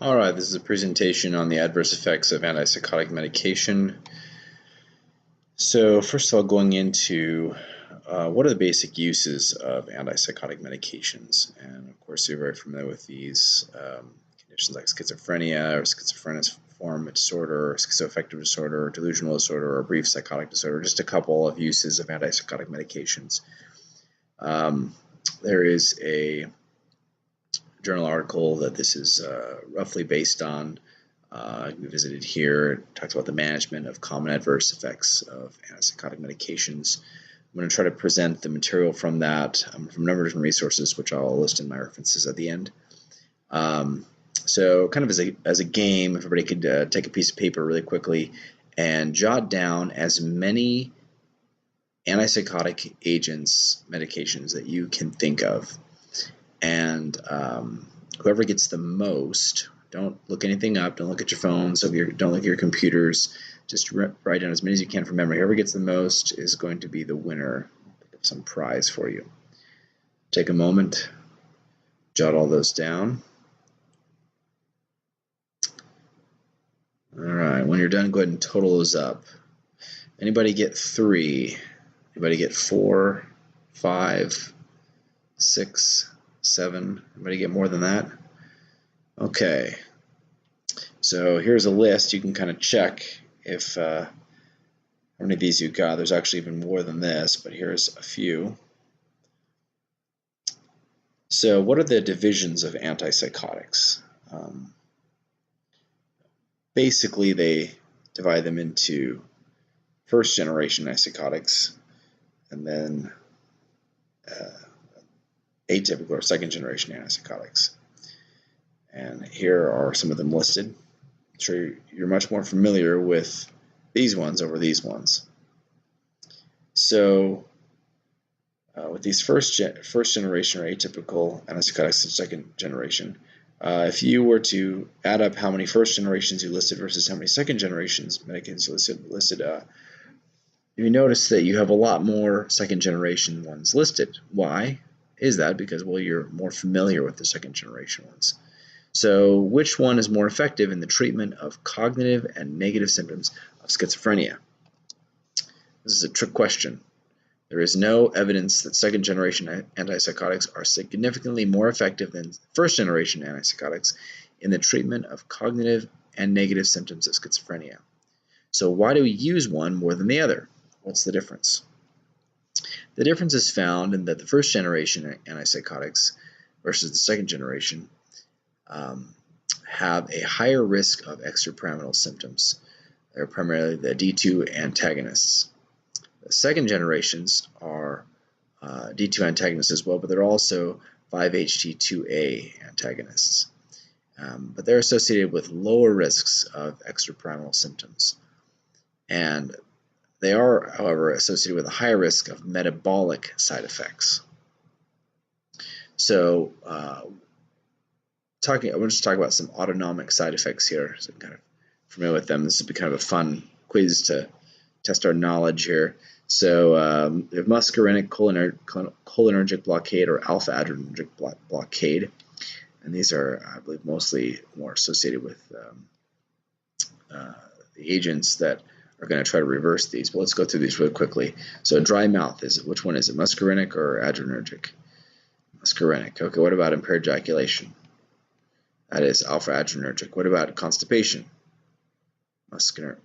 All right, this is a presentation on the adverse effects of antipsychotic medication. So first of all, going into what are the basic uses of antipsychotic medications? And of course, you're very familiar with these conditions like schizophrenia or schizophreniform disorder, or schizoaffective disorder, or delusional disorder, or brief psychotic disorder, just a couple of uses of antipsychotic medications. There is a journal article that this is roughly based on. We visited here. It talks about the management of common adverse effects of antipsychotic medications. I'm going to try to present the material from that from a number of different resources, which I'll list in my references at the end. So kind of as a game, if everybody could take a piece of paper really quickly and jot down as many antipsychotic agents, medications that you can think of. And whoever gets the most, don't look anything up, don't look at your phones, don't look at your computers, just write down as many as you can from memory. Whoever gets the most is going to be the winner. Pick up some prize for you. Take a moment, jot all those down. All right, when you're done, go ahead and total those up. Anybody get 3? Anybody get 4, 5, 6, 7? Anybody get more than that? Okay. So here's a list. You can kind of check if how many of these you got. There's actually even more than this, but here's a few. So what are the divisions of antipsychotics? Basically, they divide them into first generation antipsychotics and then atypical or second generation antipsychotics. And here are some of them listed. I'm sure you're much more familiar with these ones over these ones. So with these first generation or atypical antipsychotics and second generation, if you were to add up how many first generations you listed versus how many second generations medications you listed, you notice that you have a lot more second generation ones listed. Why is that? Because, well, you're more familiar with the second generation ones. So which one is more effective in the treatment of cognitive and negative symptoms of schizophrenia? This is a trick question. There is no evidence that second generation antipsychotics are significantly more effective than first generation antipsychotics in the treatment of cognitive and negative symptoms of schizophrenia. So why do we use one more than the other? What's the difference? The difference is found in that the first generation antipsychotics versus the second generation have a higher risk of extrapyramidal symptoms. They're primarily the D2 antagonists. The second generations are D2 antagonists as well, but they're also 5-HT2A antagonists. But they're associated with lower risks of extrapyramidal symptoms. And they are, however, associated with a higher risk of metabolic side effects. So I'm going to talk about some autonomic side effects here, so I'm kind of familiar with them. This would be kind of a fun quiz to test our knowledge here. So we have muscarinic cholinergic blockade or alpha-adrenergic blockade, and these are, I believe, mostly more associated with the agents that are going to try to reverse these. But let's go through these really quickly. So dry mouth, which one is it, muscarinic or adrenergic? Muscarinic. Okay, what about impaired ejaculation? That is alpha-adrenergic. What about constipation? Muscarinic.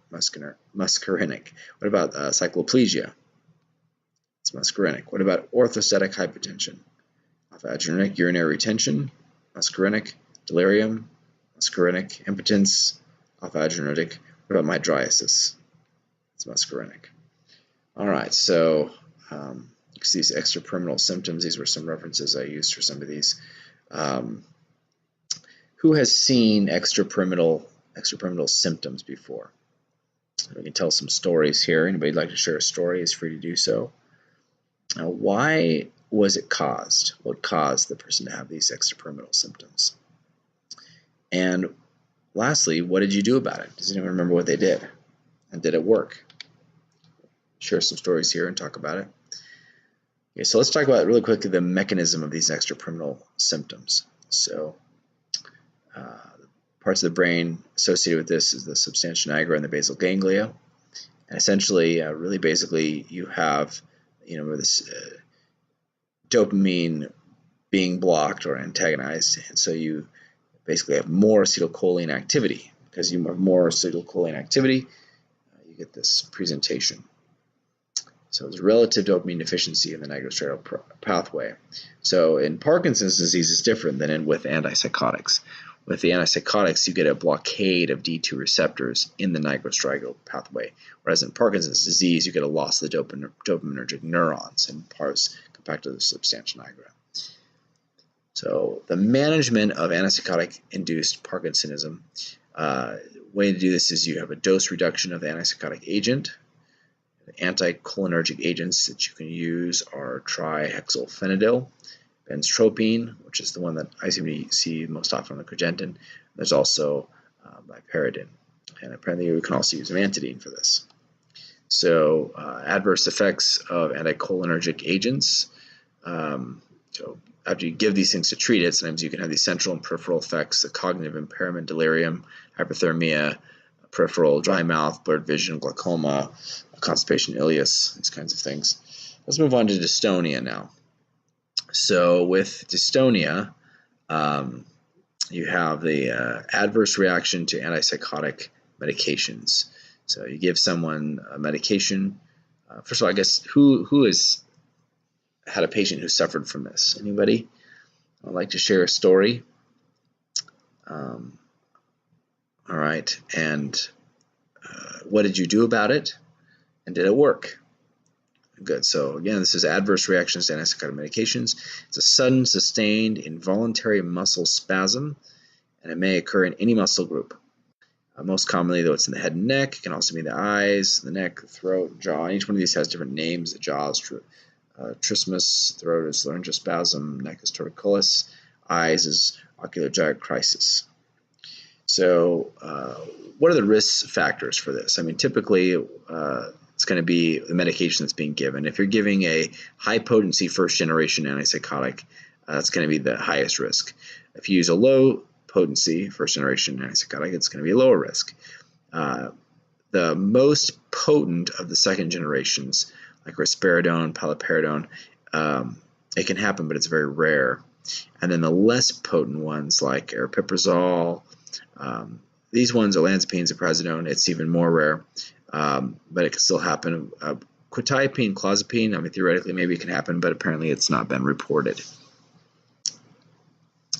What about cycloplegia? It's muscarinic. What about orthostatic hypotension? Alpha-adrenergic. Urinary retention? Muscarinic. Delirium? Muscarinic. Impotence? Alpha-adrenergic. What about mydriasis? It's muscarinic. All right, so these extrapyramidal symptoms, these were some references I used for some of these. Who has seen extrapyramidal symptoms before? We can tell some stories here. Anybody like to share a story is free to do so. Now, why was it caused? What caused the person to have these extrapyramidal symptoms? And lastly, what did you do about it? Does anyone remember what they did? And did it work? Share some stories here and talk about it. Okay, so let's talk about really quickly the mechanism of these extrapyramidal symptoms. So parts of the brain associated with this is the substantia nigra and the basal ganglia. And essentially, really basically, you have, this dopamine being blocked or antagonized, and so you basically have more acetylcholine activity. Because you have more acetylcholine activity, you get this presentation. So there's relative dopamine deficiency in the nigrostriatal pathway. So in Parkinson's disease, it's different than with antipsychotics. With the antipsychotics, you get a blockade of D2 receptors in the nigrostriatal pathway, whereas in Parkinson's disease, you get a loss of the dopaminergic neurons in parts compared to the substantia nigra. So the management of antipsychotic-induced Parkinsonism, way to do this is you have a dose reduction of the antipsychotic agent. The anticholinergic agents that you can use are trihexylphenidil, benztropine, which is the one that I see most often on the Cogentin. There's also biparidine, and apparently we can also use amantadine for this. So adverse effects of anticholinergic agents. So after you give these things to treat it, sometimes you can have these central and peripheral effects, the cognitive impairment, delirium, hyperthermia, peripheral dry mouth, blurred vision, glaucoma, constipation, ileus, these kinds of things. Let's move on to dystonia now. So with dystonia, you have the adverse reaction to antipsychotic medications. So you give someone a medication. First of all, I guess who has had a patient who suffered from this? Anybody? I'd like to share a story. All right, and what did you do about it? And did it work? Good. So again, this is adverse reactions to antipsychotic medications. It's a sudden, sustained, involuntary muscle spasm, and it may occur in any muscle group. Most commonly, though, it's in the head and neck. It can also be the eyes, the neck, the throat, jaw. And each one of these has different names. The jaw is trismus, throat is laryngospasm, neck is torticollis, eyes is oculogyric crisis. So what are the risk factors for this? I mean, typically it's going to be the medication that's being given. If you're giving a high-potency first-generation antipsychotic, that's going to be the highest risk. If you use a low-potency first-generation antipsychotic, it's going to be a lower risk. The most potent of the second generations, like risperidone, paliperidone, it can happen, but it's very rare. And then the less potent ones, like aripiprazole, these ones, olanzapine, ziprasidone, it's even more rare, but it can still happen. Quetiapine, clozapine, I mean, theoretically, maybe it can happen, but apparently it's not been reported.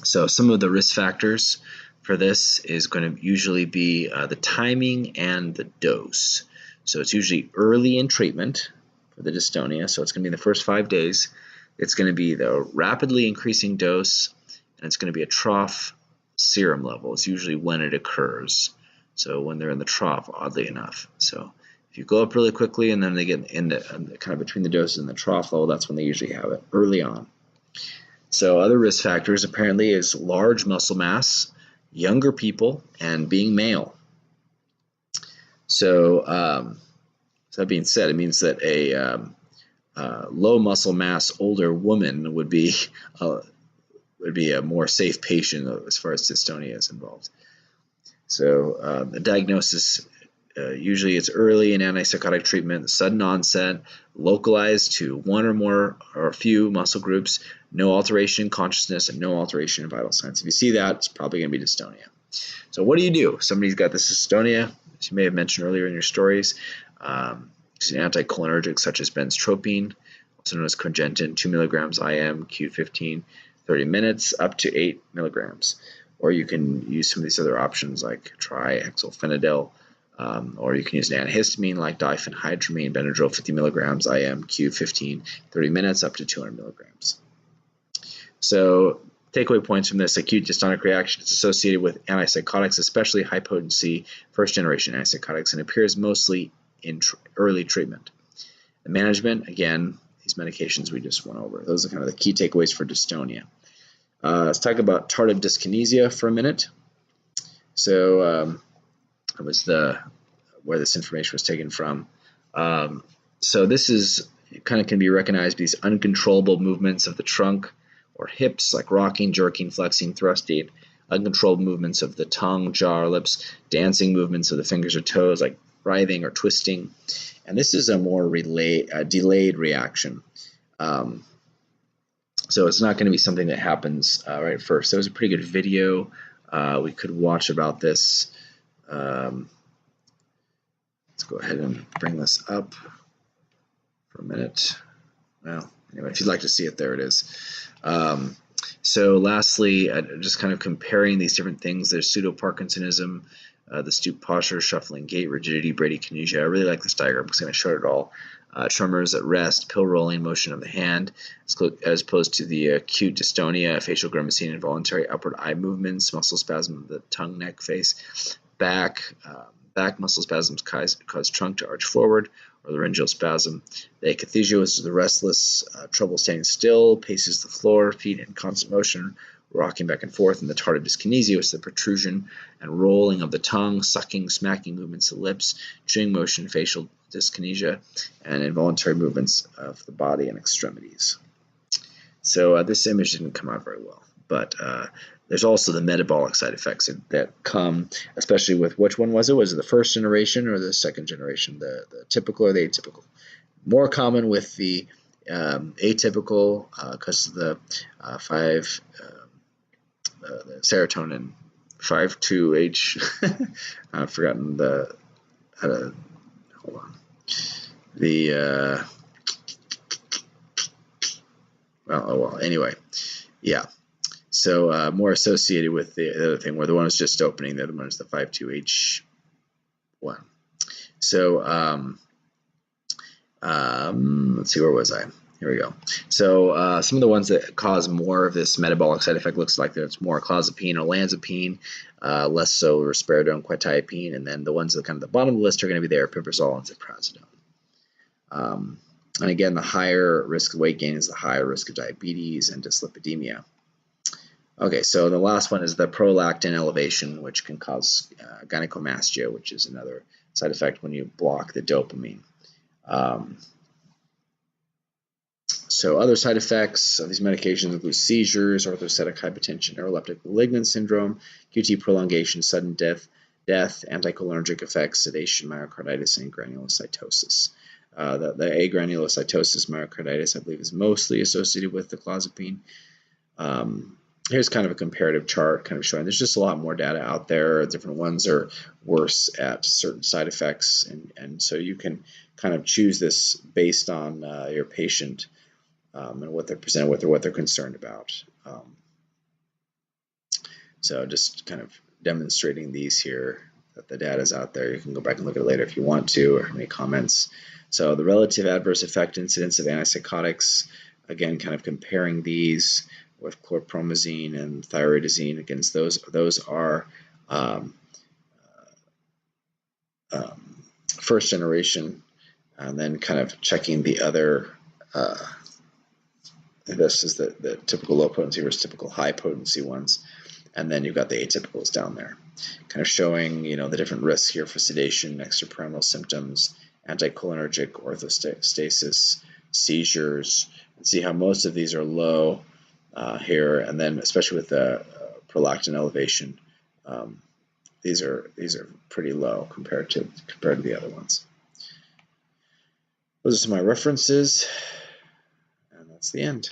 So some of the risk factors for this is going to usually be the timing and the dose. So it's usually early in treatment for the dystonia, so it's going to be in the first 5 days. It's going to be the rapidly increasing dose, and it's going to be a trough serum level. It's usually when it occurs. So when they're in the trough, oddly enough. So if you go up really quickly and then they get in the kind of between the doses and the trough level, that's when they usually have it early on. So other risk factors apparently is large muscle mass, younger people, and being male. So, so that being said, it means that a low muscle mass older woman would be a more safe patient as far as dystonia is involved. So the diagnosis, usually it's early in antipsychotic treatment, sudden onset, localized to one or more or a few muscle groups, no alteration in consciousness, and no alteration in vital signs. If you see that, it's probably going to be dystonia. So what do you do? Somebody's got this dystonia, as you may have mentioned earlier in your stories. It's an anticholinergic such as benztropine, also known as Cogentin, 2 milligrams IM, Q15, 30 minutes, up to 8 milligrams. Or you can use some of these other options like trihexylphenidil, or you can use an antihistamine like diphenhydramine, Benadryl, 50 milligrams IM, Q15, 30 minutes, up to 200 milligrams. So takeaway points from this: acute dystonic reaction is associated with antipsychotics, especially high-potency first-generation antipsychotics, and appears mostly in early treatment. The management, again, these medications we just went over. Those are kind of the key takeaways for dystonia. Let's talk about tardive dyskinesia for a minute. So that was where this information was taken from. So this is kind of can be recognized by these uncontrollable movements of the trunk or hips, like rocking, jerking, flexing, thrusting, uncontrolled movements of the tongue, jaw, or lips, dancing movements of the fingers or toes, like writhing or twisting. And this is a more delayed reaction. So it's not going to be something that happens right first. There was a pretty good video we could watch about this. Let's go ahead and bring this up for a minute. Well, anyway, if you'd like to see it, there it is. So lastly, just kind of comparing these different things. There's pseudo-Parkinsonism, the stoop posture, shuffling gait, rigidity, bradykinesia. I really like this diagram because I'm going to show it all. Tremors at rest, pill rolling motion of the hand, as opposed to the acute dystonia, facial grimacing, involuntary upward eye movements, muscle spasm of the tongue, neck, face, back muscle spasms cause trunk to arch forward, or laryngeal spasm. The akathisia is the restless, trouble standing still, paces the floor, feet in constant motion, rocking back and forth, and the tardive dyskinesia is the protrusion and rolling of the tongue, sucking, smacking movements of the lips, chewing motion, facial dyskinesia, and involuntary movements of the body and extremities. So this image didn't come out very well, but there's also the metabolic side effects that come, especially with, which one was it? Was it the first generation or the second generation, the typical or the atypical? More common with the atypical because of the the serotonin 5-2H. I've forgotten the hold on. The well, anyway, yeah. So more associated with the other thing, where the one is just opening, the other one is the 5-2H1. So let's see, where was I? Here we go. So some of the ones that cause more of this metabolic side effect looks like it's more clozapine or olanzapine, less so risperidone, quetiapine, and then the ones that kind of the bottom of the list are going to be there, aripiprazole and ziprasidone. And again, the higher risk of weight gain is the higher risk of diabetes and dyslipidemia. Okay, so the last one is the prolactin elevation, which can cause gynecomastia, which is another side effect when you block the dopamine. So other side effects of these medications include seizures, orthostatic hypotension, neuroleptic malignant syndrome, QT prolongation, sudden death, anticholinergic effects, sedation, myocarditis, and granulocytosis. The agranulocytosis myocarditis, I believe, is mostly associated with the clozapine. Here's kind of a comparative chart kind of showing there's just a lot more data out there. Different ones are worse at certain side effects, and so you can kind of choose this based on your patient and what they're presented with or what they're concerned about. So just kind of demonstrating these here, that the data is out there. You can go back and look at it later if you want to, or any comments. So the relative adverse effect incidence of antipsychotics, again, kind of comparing these with chlorpromazine and thyroidazine against those are first generation, and then kind of checking the other. This is the typical low potency versus typical high potency ones, and then you've got the atypicals down there, kind of showing the different risks here for sedation, extrapyramidal symptoms, anticholinergic, orthostasis, seizures, and see how most of these are low here, and then especially with the prolactin elevation, these are pretty low compared to the other ones. Those are some of my references, and that's the end.